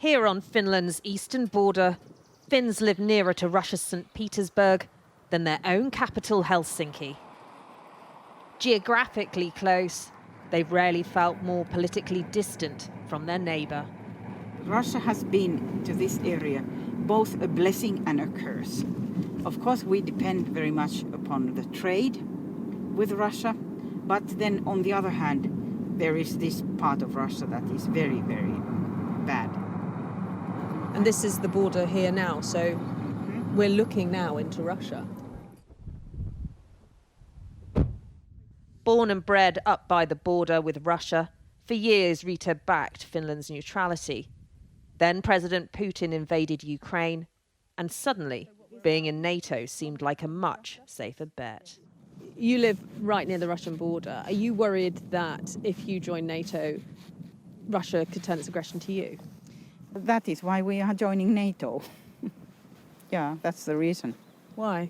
Here on Finland's eastern border, Finns live nearer to Russia's St. Petersburg than their own capital, Helsinki. Geographically close, they've rarely felt more politically distant from their neighbour. Russia has been to this area both a blessing and a curse. Of course, we depend very much upon the trade with Russia, but then on the other hand, there is this part of Russia that is very, very bad. And this is the border here now, so we're looking now into Russia. Born and bred up by the border with Russia, for years Rita backed Finland's neutrality. Then President Putin invaded Ukraine, and suddenly being in NATO seemed like a much safer bet. You live right near the Russian border. Are you worried that if you join NATO, Russia could turn its aggression to you? That is why we are joining NATO. Yeah, that's the reason. Why?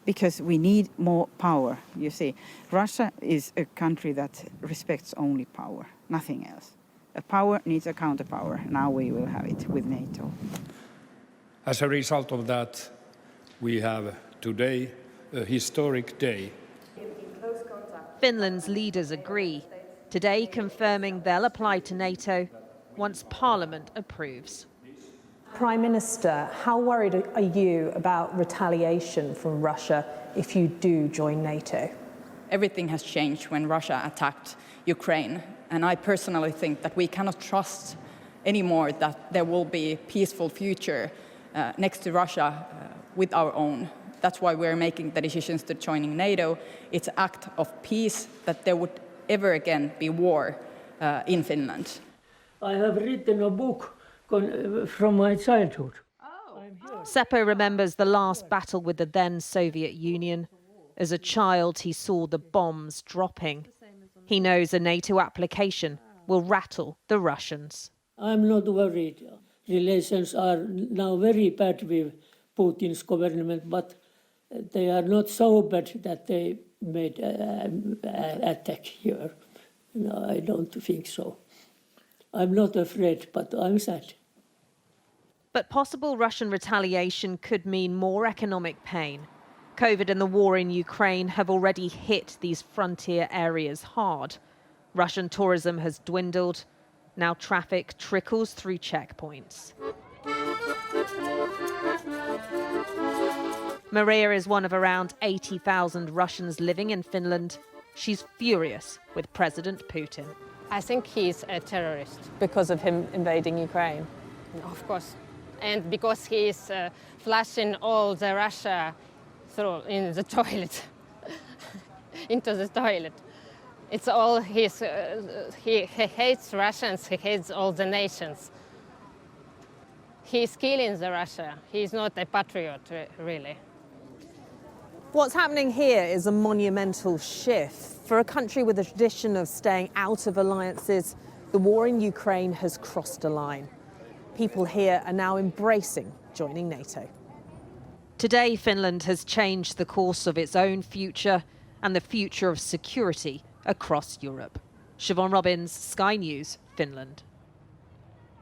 Because we need more power, you see. Russia is a country that respects only power, nothing else. A power needs a counterpower. Now we will have it with NATO. As a result of that, we have today a historic day. Finland's leaders agree, today confirming they'll apply to NATO once Parliament approves. Prime Minister, how worried are you about retaliation from Russia if you do join NATO? Everything has changed when Russia attacked Ukraine, and I personally think that we cannot trust anymore that there will be a peaceful future next to Russia with our own. That's why we're making the decisions to joining NATO. It's an act of peace that there would ever again be war in Finland. I have written a book from my childhood. Seppo remembers the last battle with the then Soviet Union. As a child, he saw the bombs dropping. He knows a NATO application will rattle the Russians. I'm not worried. Relations are now very bad with Putin's government, but they are not so bad that they made an attack here. No, I don't think so. I'm not afraid, but I'm sad. But possible Russian retaliation could mean more economic pain. COVID and the war in Ukraine have already hit these frontier areas hard. Russian tourism has dwindled. Now traffic trickles through checkpoints. Maria is one of around 80,000 Russians living in Finland. She's furious with President Putin. I think he's a terrorist. Because of him invading Ukraine? Of course. And because he's flashing all the Russia through in the toilet, into the toilet. It's all his, he hates Russians, he hates all the nations. He's killing the Russia. He's not a patriot, really. What's happening here is a monumental shift. For a country with a tradition of staying out of alliances, the war in Ukraine has crossed a line. People here are now embracing joining NATO. Today, Finland has changed the course of its own future and the future of security across Europe. Siobhan Robbins, Sky News, Finland.